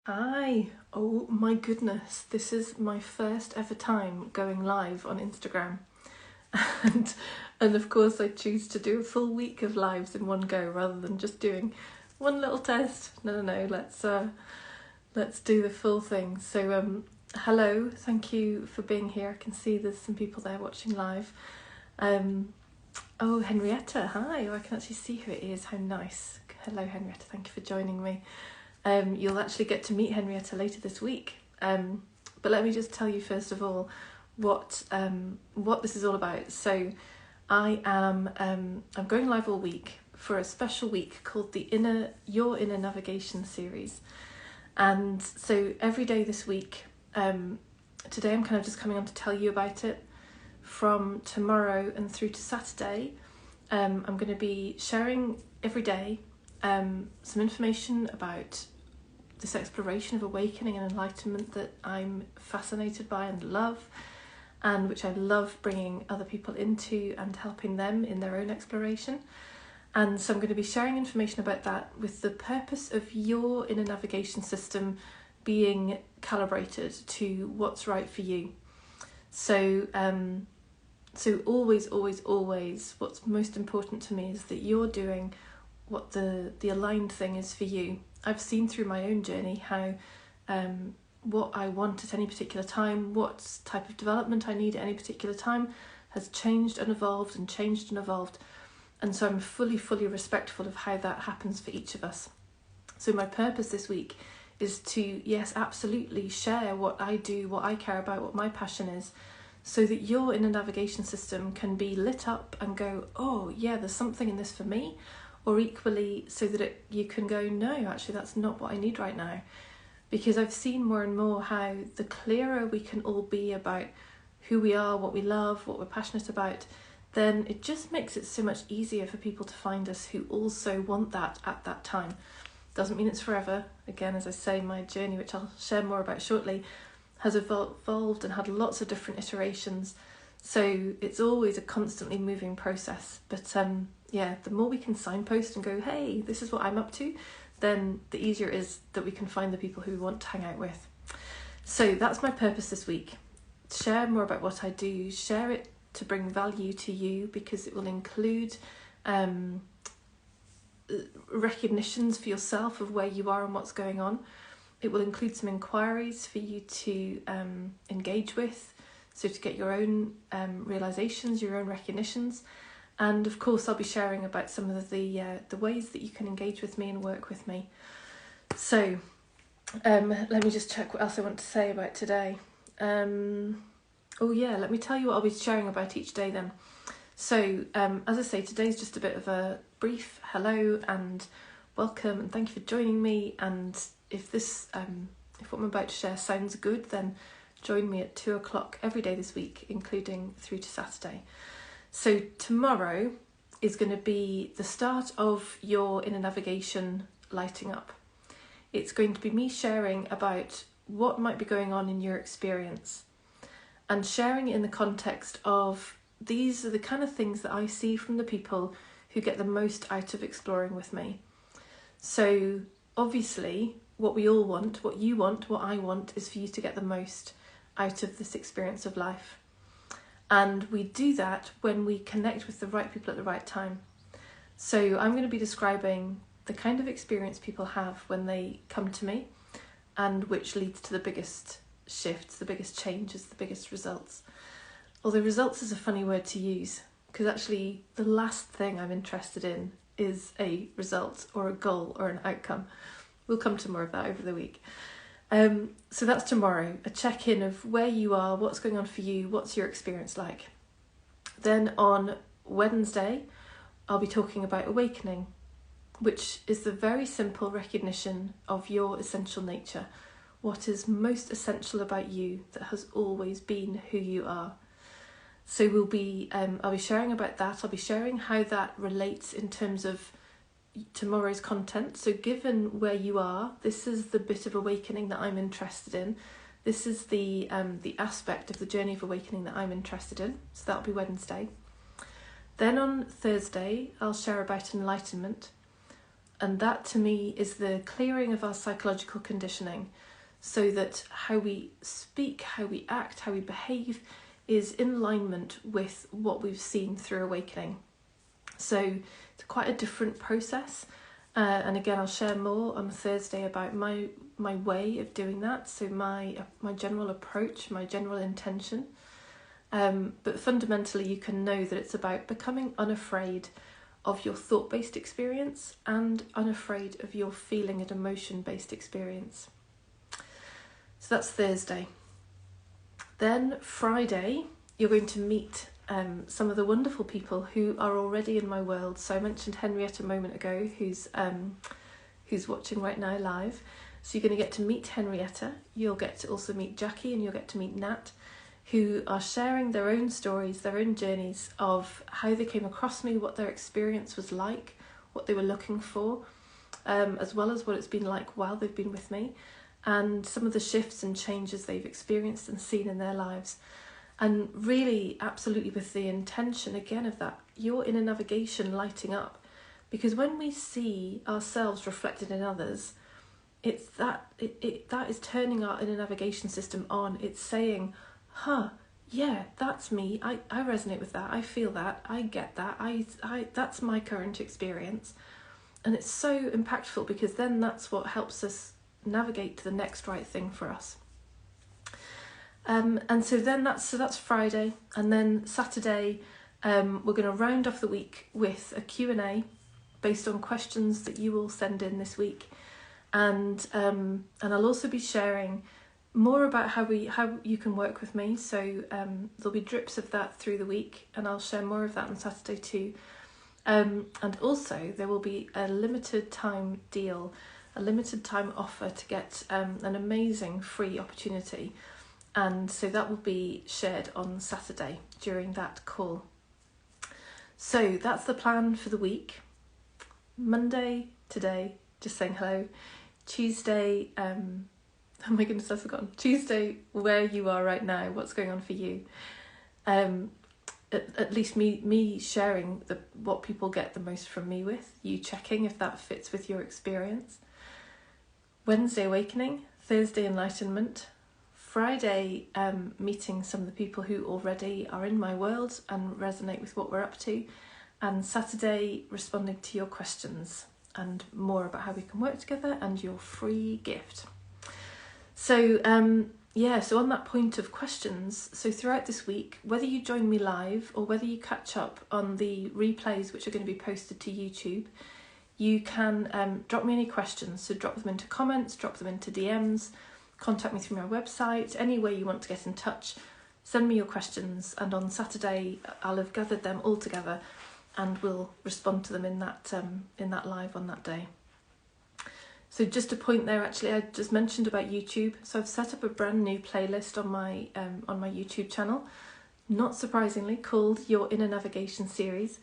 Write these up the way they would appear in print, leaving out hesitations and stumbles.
Hi, oh my goodness, this is my first ever time going live on Instagram. And and of course I choose to do a full week of lives in one go rather than just doing one little test. No, let's do the full thing. So hello, thank you for being here. I can see there's some people there watching live. Oh, Henrietta, hi. Oh, I can actually see who it is. How nice. Hello Henrietta, thank you for joining me. You'll actually get to meet Henrietta later this week. But let me just tell you first of all what this is all about. So I'm going live all week for a special week called the Your Inner Navigation series. And so every day this week, today I'm kind of just coming on to tell you about it. From tomorrow and through to Saturday, I'm going to be sharing every day some information about this exploration of awakening and enlightenment that I'm fascinated by and love, and which I love bringing other people into and helping them in their own exploration. And so I'm going to be sharing information about that with the purpose of your inner navigation system being calibrated to what's right for you. So always, what's most important to me is that you're doing what the aligned thing is for you. I've seen through my own journey how what I want at any particular time, what type of development I need at any particular time has changed and evolved. And so I'm fully respectful of how that happens for each of us. So my purpose this week is to, yes, absolutely share what I do, what I care about, what my passion is, so that your inner navigation system can be lit up and go, oh yeah, there's something in this for me. Or equally so that you can go, no, actually that's not what I need right now. Because I've seen more and more how the clearer we can all be about who we are, what we love, what we're passionate about, then it just makes it so much easier for people to find us who also want that at that time. Doesn't mean it's forever. Again, as I say, my journey, which I'll share more about shortly, has evolved and had lots of different iterations. So it's always a constantly moving process. But the more we can signpost and go, hey, this is what I'm up to, then the easier it is that we can find the people who we want to hang out with. So that's my purpose this week. Share more about what I do, share it to bring value to you, because it will include recognitions for yourself of where you are and what's going on. It will include some inquiries for you to engage with, so to get your own realizations, your own recognitions. And of course, I'll be sharing about some of the ways that you can engage with me and work with me. So let me just check what else I want to say about today. Let me tell you what I'll be sharing about each day then. So as I say, today's just a bit of a brief hello and welcome, and thank you for joining me. And if what I'm about to share sounds good, then join me at 2:00 every day this week, including through to Saturday. So tomorrow is going to be the start of your inner navigation lighting up. It's going to be me sharing about what might be going on in your experience, and sharing it in the context of these are the kind of things that I see from the people who get the most out of exploring with me. So obviously, what we all want, what you want, what I want, is for you to get the most out of this experience of life. And we do that when we connect with the right people at the right time. So I'm going to be describing the kind of experience people have when they come to me, and which leads to the biggest shifts, the biggest changes, the biggest results. Although results is a funny word to use, because actually the last thing I'm interested in is a result or a goal or an outcome. We'll come to more of that over the week. So that's tomorrow, a check-in of where you are, what's going on for you, what's your experience like. Then on Wednesday, I'll be talking about awakening, which is the very simple recognition of your essential nature, what is most essential about you that has always been who you are. So I'll be sharing about that. I'll be sharing how that relates in terms of tomorrow's content. So given where you are, this is the bit of awakening that I'm interested in. This is the aspect of the journey of awakening that I'm interested in. So that'll be Wednesday. Then on Thursday, I'll share about enlightenment. that to me is the clearing of our psychological conditioning, so that how we speak, how we act, how we behave is in alignment with what we've seen through awakening. So it's quite a different process. And again, I'll share more on Thursday about my way of doing that. So my general approach, my general intention. But fundamentally, you can know that it's about becoming unafraid of your thought-based experience and unafraid of your feeling and emotion-based experience. So that's Thursday. Then Friday, you're going to meet some of the wonderful people who are already in my world. So I mentioned Henrietta a moment ago, who's watching right now live. So you're going to get to meet Henrietta. You'll get to also meet Jackie, and you'll get to meet Nat, who are sharing their own stories, their own journeys of how they came across me, what their experience was like, what they were looking for, as well as what it's been like while they've been with me, and some of the shifts and changes they've experienced and seen in their lives. And really, absolutely with the intention, again, of that, your inner navigation lighting up. Because when we see ourselves reflected in others, it's that is turning our inner navigation system on. It's saying, yeah, that's me. I resonate with that. I feel that. I get that. I that's my current experience. And it's so impactful, because then that's what helps us navigate to the next right thing for us. And so then that's Friday, and then Saturday we're going to round off the week with a Q&A based on questions that you will send in this week, and I'll also be sharing more about how you can work with me. So there'll be drips of that through the week, and I'll share more of that on Saturday too. And also there will be a limited time deal, a limited time offer to get an amazing free opportunity. And so that will be shared on Saturday during that call. So that's the plan for the week. Monday, today, just saying hello. Tuesday, oh my goodness, I've forgotten. Tuesday, where you are right now, what's going on for you. At least me sharing what people get the most from me with, you checking if that fits with your experience. Wednesday, awakening. Thursday, enlightenment. Friday, meeting some of the people who already are in my world and resonate with what we're up to. And Saturday, responding to your questions and more about how we can work together and your free gift. So, so on that point of questions, so throughout this week, whether you join me live or whether you catch up on the replays, which are going to be posted to YouTube, you can drop me any questions. So drop them into comments, drop them into DMs, contact me through my website, any way you want to get in touch, send me your questions, and on Saturday I'll have gathered them all together and we'll respond to them in that live on that day. So just a point there, actually, I just mentioned about YouTube. So I've set up a brand new playlist on my YouTube channel, not surprisingly, called Your Inner Navigation Series.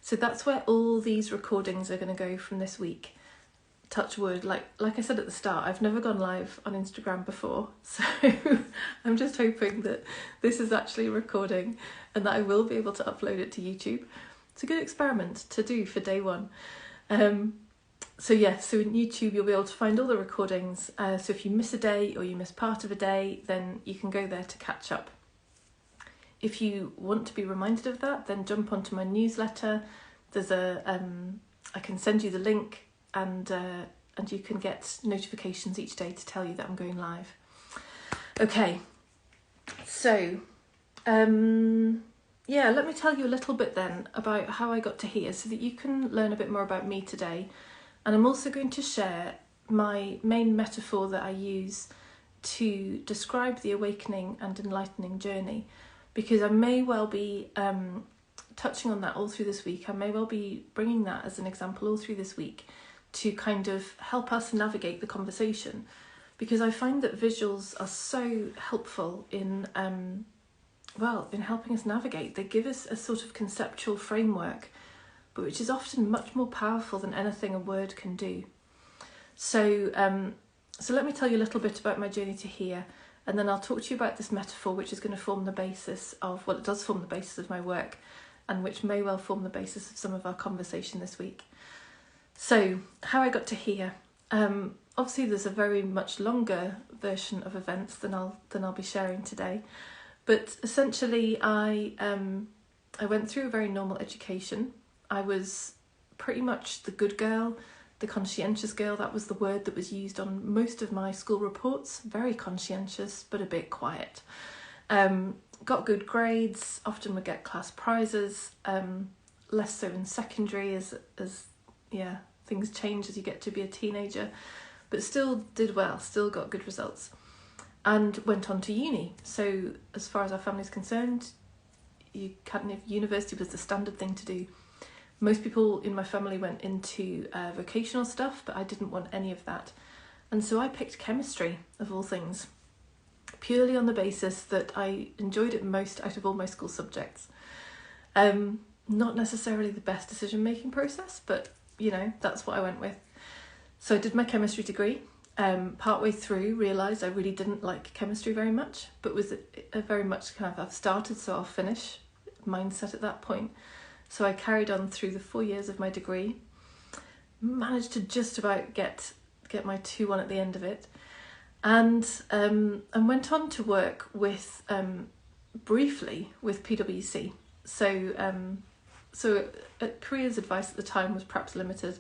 So that's where all these recordings are going to go from this week. Touch wood, like I said at the start, I've never gone live on Instagram before, so I'm just hoping that this is actually a recording and that I will be able to upload it to YouTube. It's a good experiment to do for day one. So in YouTube you'll be able to find all the recordings. So if you miss a day or you miss part of a day, then you can go there to catch up. If you want to be reminded of that, then jump onto my newsletter. There's I can send you the link. And you can get notifications each day to tell you that I'm going live. Okay, so let me tell you a little bit then about how I got to here, so that you can learn a bit more about me today. And I'm also going to share my main metaphor that I use to describe the awakening and enlightening journey, because I may well be touching on that all through this week. I may well be bringing that as an example all through this week, to kind of help us navigate the conversation, because I find that visuals are so helpful in helping us navigate. They give us a sort of conceptual framework, but which is often much more powerful than anything a word can do. So let me tell you a little bit about my journey to here, and then I'll talk to you about this metaphor, which is going to form the basis of, it does form the basis of my work, and which may well form the basis of some of our conversation this week. So how I got to here. Obviously there's a very much longer version of events than I'll be sharing today. But essentially I went through a very normal education. I was pretty much the good girl, the conscientious girl. That was the word that was used on most of my school reports. Very conscientious, but a bit quiet. Got good grades, often would get class prizes, less so in secondary as things change as you get to be a teenager, but still did well, still got good results, and went on to uni. So as far as our family's concerned, university was the standard thing to do. Most people in my family went into vocational stuff, but I didn't want any of that. And so I picked chemistry, of all things, purely on the basis that I enjoyed it most out of all my school subjects. Not necessarily the best decision-making process, but, that's what I went with. So I did my chemistry degree. Partway through, realised I really didn't like chemistry very much, but was a very much kind of I've started, so I'll finish mindset at that point. So I carried on through the 4 years of my degree, managed to just about get my 2-1 at the end of it, and went on to work with briefly with PwC. So careers advice at the time was perhaps limited,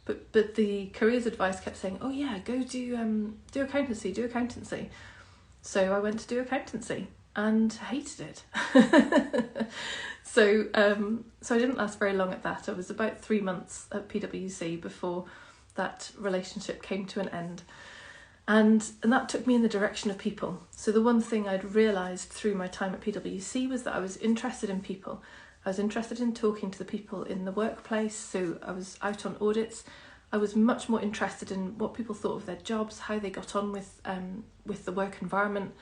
but the careers advice kept saying, oh yeah, go do accountancy. So I went to do accountancy and hated it. So I didn't last very long at that. I was about 3 months at PwC before that relationship came to an end. And that took me in the direction of people. So the one thing I'd realised through my time at PwC was that I was interested in people. I was interested in talking to the people in the workplace. So I was out on audits. I was much more interested in what people thought of their jobs, how they got on with the work environment,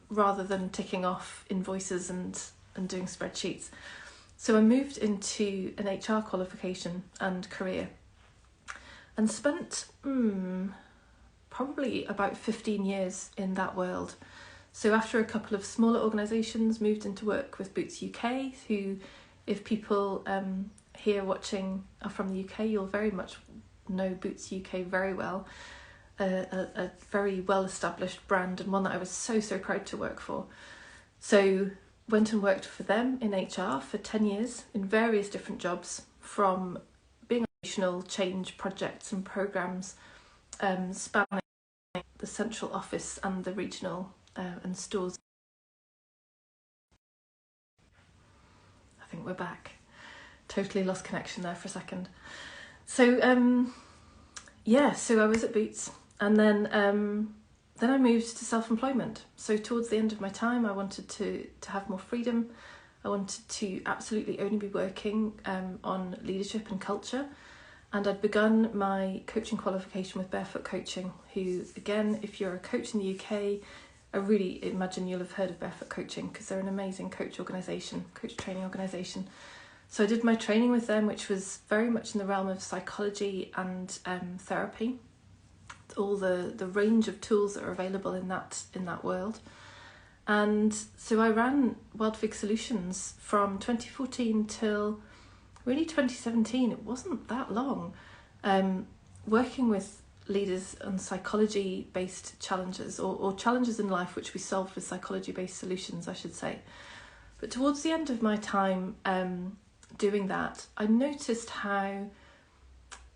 rather than ticking off invoices and doing spreadsheets. So I moved into an HR qualification and career, and spent probably about 15 years in that world. So after a couple of smaller organisations, moved into work with Boots UK, who, if people here watching are from the UK, you'll very much know Boots UK very well. A very well-established brand, and one that I was so proud to work for. So went and worked for them in HR for 10 years in various different jobs, from being operational change projects and programmes, spanning the central office and the regional and stores. I think we're back. Totally lost connection there for a second. So so I was at Boots, and then I moved to self-employment. So towards the end of my time, I wanted to have more freedom. I wanted to absolutely only be working on leadership and culture. And I'd begun my coaching qualification with Barefoot Coaching, who, again, if you're a coach in the UK, I really imagine you'll have heard of Barefoot Coaching, because they're an amazing coach training organisation. So I did my training with them, which was very much in the realm of psychology and therapy, all the range of tools that are available in that world. And so I ran Wildfig Solutions from 2014 till really 2017. It wasn't that long, working with leaders on psychology-based challenges, or challenges in life which we solved with psychology-based solutions, I should say. But towards the end of my time doing that, I noticed how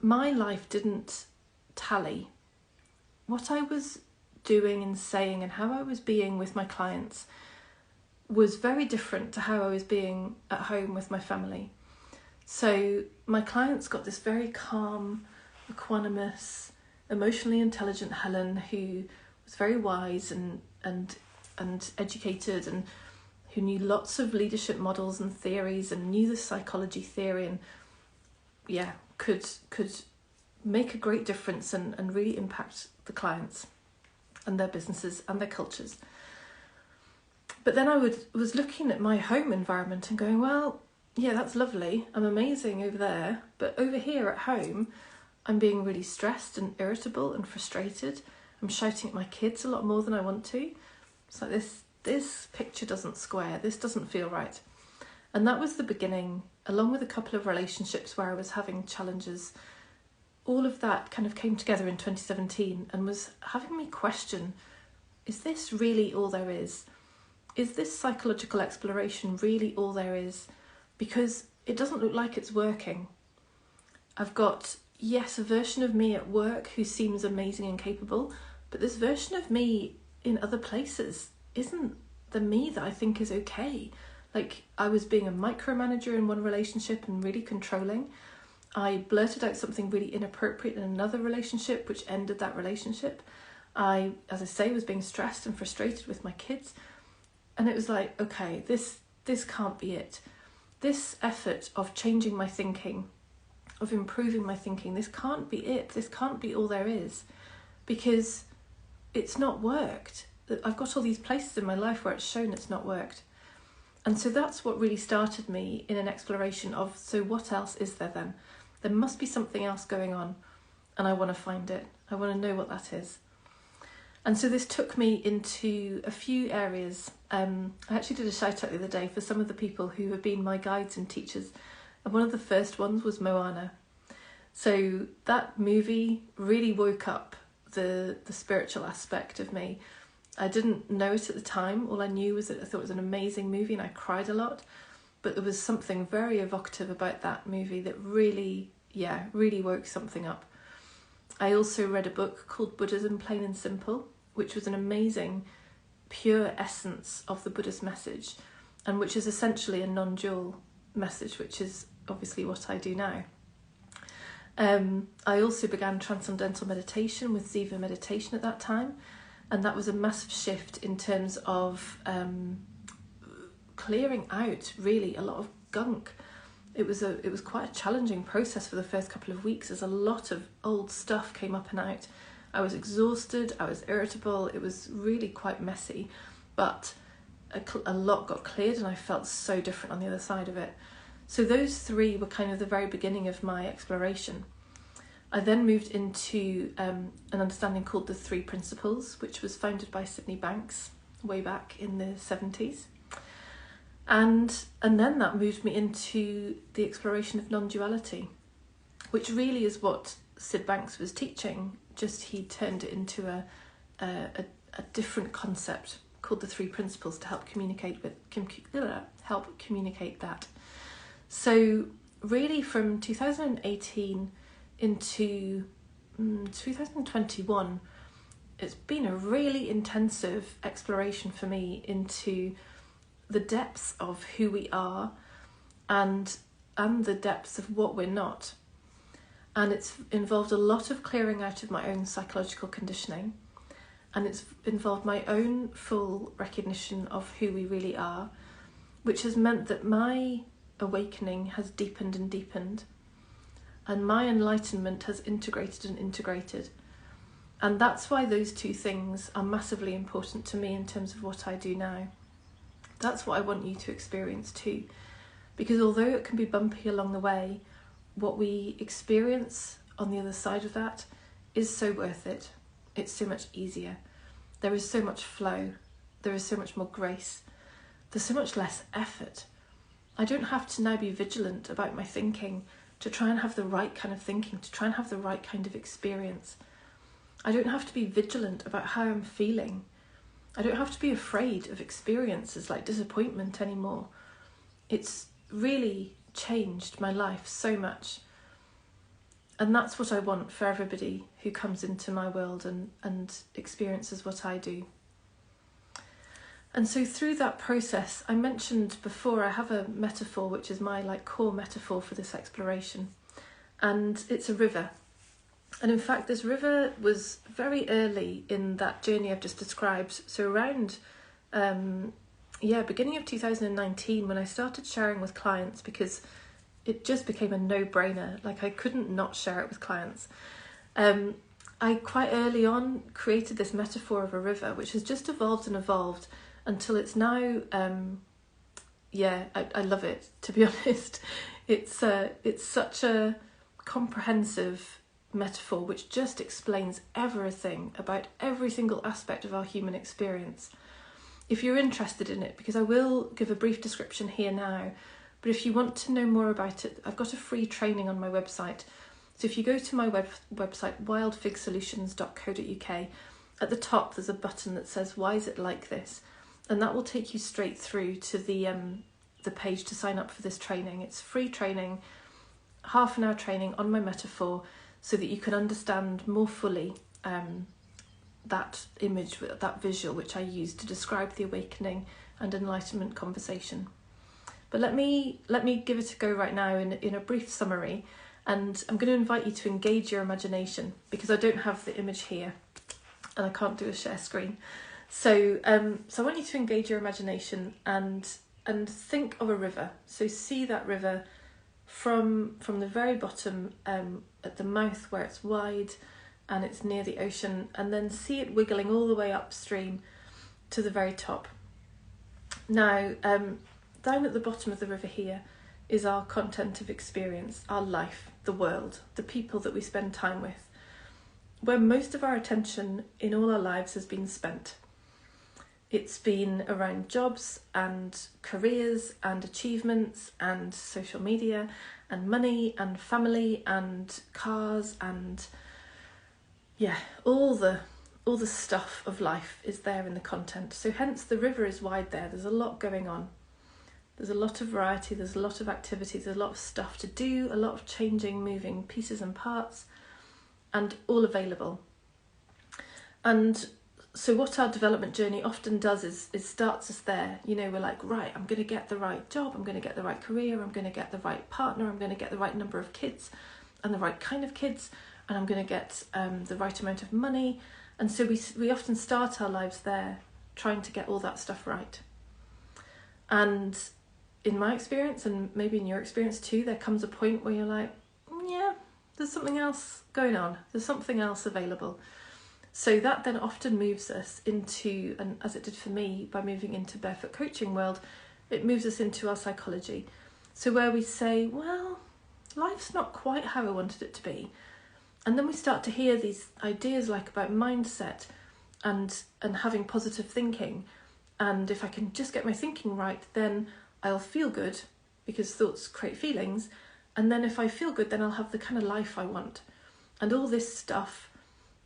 my life didn't tally. What I was doing and saying and how I was being with my clients was very different to how I was being at home with my family. So my clients got this very calm, equanimous, emotionally intelligent Helen, who was very wise and educated, and who knew lots of leadership models and theories, and knew the psychology theory, and could make a great difference and really impact the clients and their businesses and their cultures. But then I was looking at my home environment and going, well, yeah, that's lovely, I'm amazing over there, but over here at home, I'm being really stressed and irritable and frustrated. I'm shouting at my kids a lot more than I want to. It's like this picture doesn't square, this doesn't feel right. And that was the beginning, along with a couple of relationships where I was having challenges all of that kind of came together in 2017 and was having me question, is this really all there is? Is this psychological exploration really all there is? Because it doesn't look like it's working. I've got, yes, a version of me at work who seems amazing and capable, but this version of me in other places isn't the me that I think is okay. Like, I was being a micromanager in one relationship and really controlling. I blurted out something really inappropriate in another relationship, which ended that relationship. I, as I say, was being stressed and frustrated with my kids. And it was like, okay, this can't be it. This effort of changing my thinking, of improving my thinking, this can't be it. This can't be all there is, because it's not worked. I've got all these places in my life where it's shown it's not worked. And so that's what really started me in an exploration of, so what else is there then? There must be something else going on, and I want to find it. I want to know what that is. And so this took me into a few areas. I actually did a shout out the other day for some of the people who have been my guides and teachers. And one of the first ones was Moana. So that movie really woke up the spiritual aspect of me. I didn't know it at the time. All I knew was that I thought it was an amazing movie and I cried a lot. But there was something very evocative about that movie that really woke something up. I also read a book called Buddhism Plain and Simple, which was an amazing, pure essence of the Buddhist message, and which is essentially a non-dual message, which is obviously what I do now. I also began transcendental meditation with Ziva meditation at that time, and that was a massive shift in terms of clearing out really a lot of gunk. It was quite a challenging process for the first couple of weeks, as a lot of old stuff came up and out. I was exhausted, I was irritable, it was really quite messy, but a lot got cleared and I felt so different on the other side of it. So those three were kind of the very beginning of my exploration. I then moved into an understanding called the Three Principles, which was founded by Sydney Banks way back in the 70s. And then that moved me into the exploration of non-duality, which really is what Sid Banks was teaching, just he turned it into a different concept called the Three Principles to help communicate that. So really from 2018 into 2021, it's been a really intensive exploration for me into the depths of who we are and the depths of what we're not. And it's involved a lot of clearing out of my own psychological conditioning, and it's involved my own full recognition of who we really are, which has meant that my awakening has deepened and deepened, and my enlightenment has integrated and integrated. And that's why those two things are massively important to me in terms of what I do now. That's what I want you to experience too, because although it can be bumpy along the way, what we experience on the other side of that is so worth it. It's so much easier. There is so much flow. There is so much more grace. There's so much less effort. I don't have to now be vigilant about my thinking to try and have the right kind of thinking, to try and have the right kind of experience. I don't have to be vigilant about how I'm feeling. I don't have to be afraid of experiences like disappointment anymore. It's really changed my life so much. And that's what I want for everybody who comes into my world and experiences what I do. And so through that process, I mentioned before, I have a metaphor which is my core metaphor for this exploration, and it's a river. And in fact, this river was very early in that journey I've just described. So around beginning of 2019, when I started sharing with clients, because it just became a no-brainer. I couldn't not share it with clients. I quite early on created this metaphor of a river, which has just evolved and evolved until it's now, I love it, to be honest. It's such a comprehensive metaphor which just explains everything about every single aspect of our human experience. If you're interested in it, because I will give a brief description here now, but if you want to know more about it, I've got a free training on my website So if you go to my website, wildfigsolutions.co.uk, at the top there's a button that says, why is it like this? And that will take you straight through to the page to sign up for this training. It's free training, half an hour training on my metaphor, so that you can understand more fully that image, that visual which I use to describe the awakening and enlightenment conversation. But let me give it a go right now in a brief summary, and I'm going to invite you to engage your imagination, because I don't have the image here and I can't do a share screen. So so I want you to engage your imagination and think of a river. So see that river from the very bottom, at the mouth where it's wide and it's near the ocean, and then see it wiggling all the way upstream to the very top. Now, down at the bottom of the river here is our content of experience, our life, the world, the people that we spend time with, where most of our attention in all our lives has been spent. It's been around jobs and careers and achievements and social media and money and family and cars and all the stuff of life is there in the content. So hence the river is wide there. There's a lot going on. There's a lot of variety, there's a lot of activities, there's a lot of stuff to do, a lot of changing, moving pieces and parts, and all available. And so what our development journey often does is starts us there. You know, we're like, right, I'm going to get the right job, I'm going to get the right career, I'm going to get the right partner, I'm going to get the right number of kids and the right kind of kids, and I'm going to get the right amount of money. And so we often start our lives there, trying to get all that stuff right. And in my experience, and maybe in your experience too, there comes a point where you're like, yeah, there's something else going on, there's something else available. So that then often moves us into, and as it did for me by moving into Barefoot Coaching world, it moves us into our psychology. So where we say, well, life's not quite how I wanted it to be. And then we start to hear these ideas like about mindset and having positive thinking. And if I can just get my thinking right, then I'll feel good, because thoughts create feelings. And then if I feel good, then I'll have the kind of life I want. And all this stuff,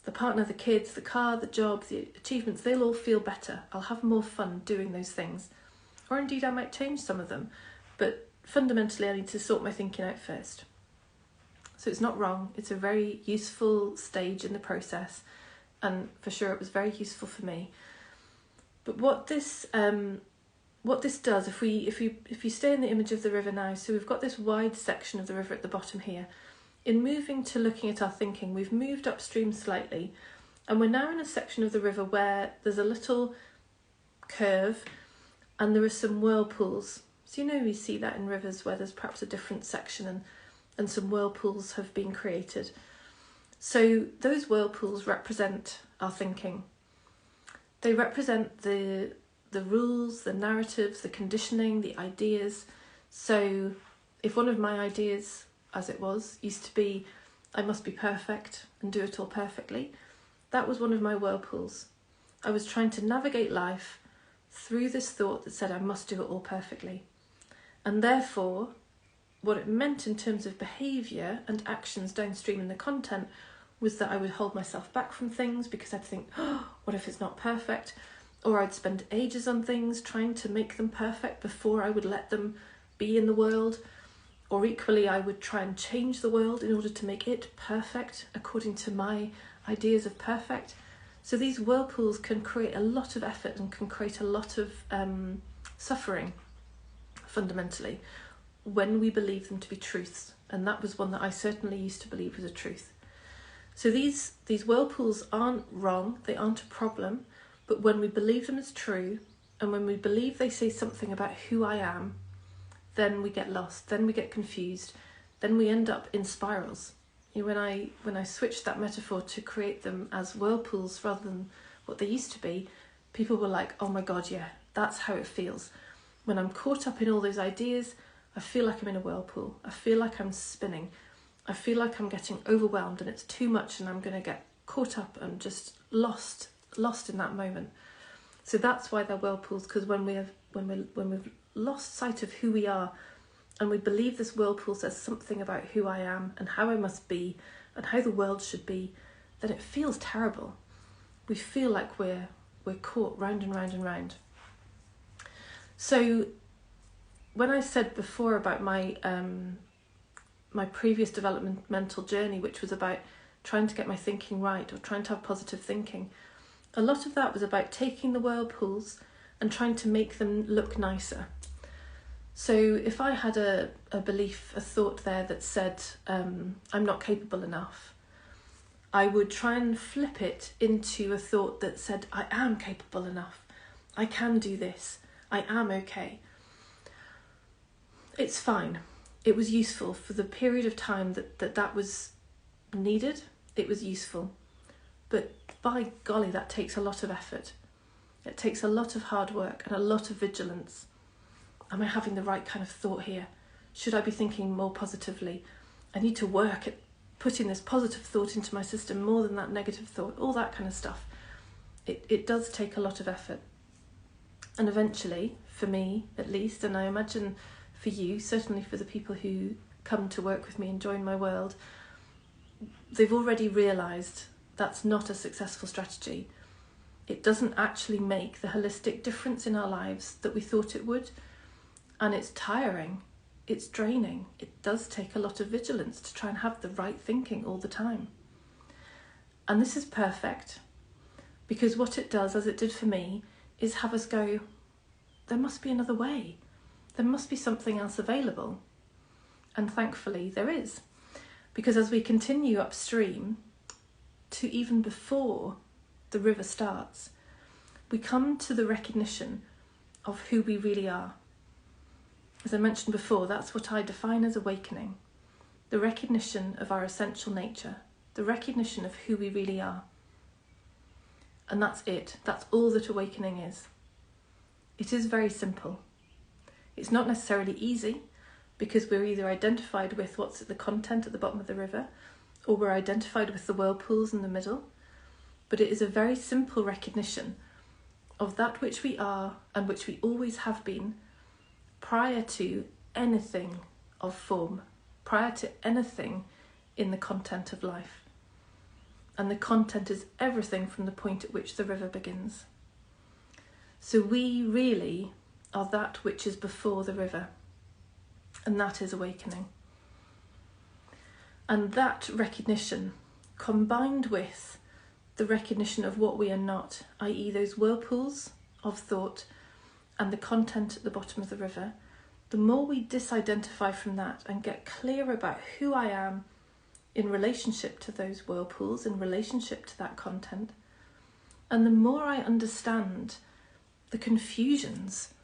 the partner, the kids, the car, the job, the achievements, they'll all feel better. I'll have more fun doing those things. Or indeed I might change some of them. But fundamentally I need to sort my thinking out first. So it's not wrong. It's a very useful stage in the process. And for sure it was very useful for me. But what this does, if you stay in the image of the river now, so we've got this wide section of the river at the bottom here. In moving to looking at our thinking, we've moved upstream slightly, and we're now in a section of the river where there's a little curve and there are some whirlpools. So you know, we see that in rivers where there's perhaps a different section and some whirlpools have been created. So those whirlpools represent our thinking. They represent the rules, the narratives, the conditioning, the ideas. So if one of my ideas, as it was, used to be, I must be perfect and do it all perfectly, that was one of my whirlpools. I was trying to navigate life through this thought that said I must do it all perfectly. And therefore, what it meant in terms of behaviour and actions downstream in the content was that I would hold myself back from things because I'd think, oh, what if it's not perfect? Or I'd spend ages on things trying to make them perfect before I would let them be in the world. Or equally, I would try and change the world in order to make it perfect according to my ideas of perfect. So these whirlpools can create a lot of effort and can create a lot of suffering, fundamentally, when we believe them to be truths. And that was one that I certainly used to believe was a truth. So these whirlpools aren't wrong, they aren't a problem, but when we believe them as true, and when we believe they say something about who I am, then we get lost, then we get confused, then we end up in spirals. You know, when I switched that metaphor to create them as whirlpools rather than what they used to be, people were like, oh my God, yeah, that's how it feels. When I'm caught up in all those ideas, I feel like I'm in a whirlpool. I feel like I'm spinning. I feel like I'm getting overwhelmed and it's too much and I'm going to get caught up and just lost in that moment. So that's why they're whirlpools, because when we've lost sight of who we are and we believe this whirlpool says something about who I am and how I must be and how the world should be, then it feels terrible. We feel like we're caught round and round and round. So when I said before about my my previous developmental journey, which was about trying to get my thinking right or trying to have positive thinking, a lot of that was about taking the whirlpools and trying to make them look nicer. So if I had a belief, a thought there that said, I'm not capable enough, I would try and flip it into a thought that said, I am capable enough. I can do this. I am okay. It's fine. It was useful for the period of time that was needed. It was useful. But by golly, that takes a lot of effort. It takes a lot of hard work and a lot of vigilance. Am I having the right kind of thought here? Should I be thinking more positively? I need to work at putting this positive thought into my system more than that negative thought, all that kind of stuff. It does take a lot of effort. And eventually, for me at least, and I imagine for you, certainly for the people who come to work with me and join my world, they've already realised that's not a successful strategy. It doesn't actually make the holistic difference in our lives that we thought it would. And it's tiring, it's draining. It does take a lot of vigilance to try and have the right thinking all the time. And this is perfect, because what it does, as it did for me, is have us go, there must be another way. There must be something else available. And thankfully there is. Because as we continue upstream to even before the river starts, we come to the recognition of who we really are. As I mentioned before, that's what I define as awakening. The recognition of our essential nature, the recognition of who we really are. And that's it. That's all that awakening is. It is very simple. It's not necessarily easy, because we're either identified with what's at the content at the bottom of the river, or we're identified with the whirlpools in the middle. But it is a very simple recognition of that which we are and which we always have been, prior to anything of form, prior to anything in the content of life. And the content is everything from the point at which the river begins. So we really are that which is before the river, and that is awakening. And that recognition, combined with the recognition of what we are not, i.e. those whirlpools of thought and the content at the bottom of the river, the more we disidentify from that and get clear about who I am in relationship to those whirlpools, in relationship to that content, and the more I understand the confusions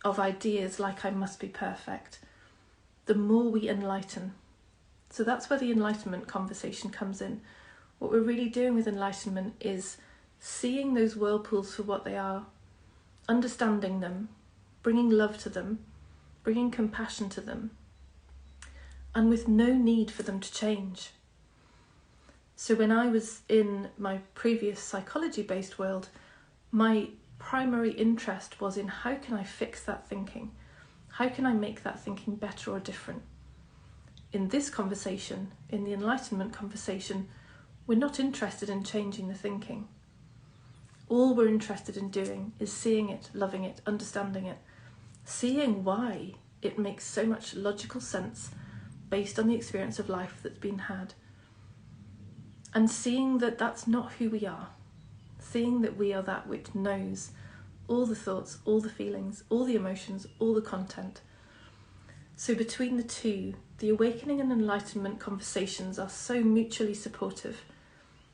of ideas like I must be perfect, the more we enlighten. So that's where the enlightenment conversation comes in. What we're really doing with enlightenment is seeing those whirlpools for what they are, understanding them, bringing love to them, bringing compassion to them, and with no need for them to change. So when I was in my previous psychology-based world, my primary interest was in how can I fix that thinking? How can I make that thinking better or different? In this conversation, in the enlightenment conversation, we're not interested in changing the thinking. All we're interested in doing is seeing it, loving it, understanding it, seeing why it makes so much logical sense based on the experience of life that's been had. And seeing that that's not who we are. Seeing that we are that which knows all the thoughts, all the feelings, all the emotions, all the content. So between the two, the awakening and enlightenment conversations are so mutually supportive.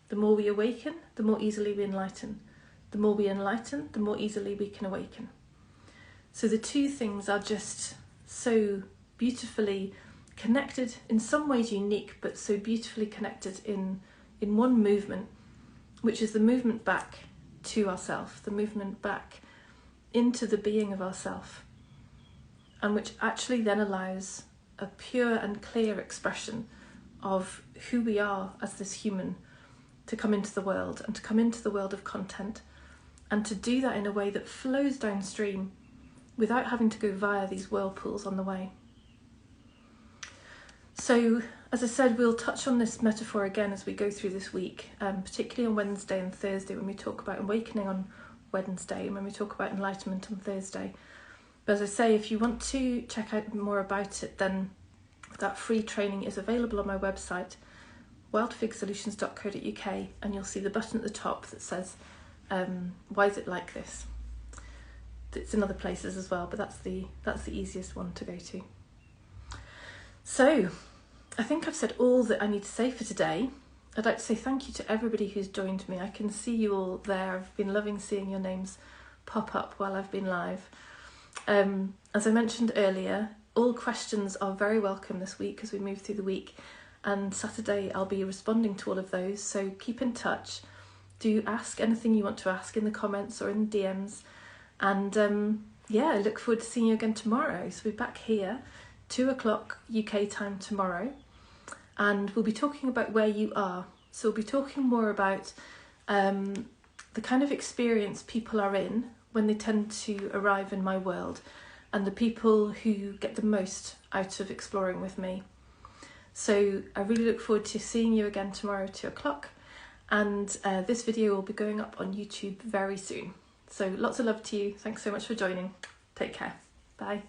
The more we awaken, the more easily we enlighten. The more we enlighten, the more easily we can awaken. So the two things are just so beautifully connected, in some ways unique, but so beautifully connected in one movement, which is the movement back to ourself, the movement back into the being of ourself, and which actually then allows a pure and clear expression of who we are as this human to come into the world, and to come into the world of content, and to do that in a way that flows downstream without having to go via these whirlpools on the way. So, as I said, we'll touch on this metaphor again as we go through this week, particularly on Wednesday and Thursday when we talk about awakening on Wednesday and when we talk about enlightenment on Thursday. But as I say, if you want to check out more about it, then that free training is available on my website, wildfigsolutions.co.uk, and you'll see the button at the top that says, why is it like this? It's in other places as well, but that's the easiest one to go to. So, I think I've said all that I need to say for today. I'd like to say thank you to everybody who's joined me. I can see you all there. I've been loving seeing your names pop up while I've been live. As I mentioned earlier, all questions are very welcome this week as we move through the week, and Saturday I'll be responding to all of those, so keep in touch. Do ask anything you want to ask in the comments or in the DMs, and yeah, I look forward to seeing you again tomorrow. So we'll be back here 2 o'clock UK time tomorrow, and we'll be talking about where you are. So we'll be talking more about the kind of experience people are in when they tend to arrive in my world, and the people who get the most out of exploring with me. So I really look forward to seeing you again tomorrow at 2 o'clock, and this video will be going up on YouTube very soon. So lots of love to you. Thanks so much for joining. Take care. Bye.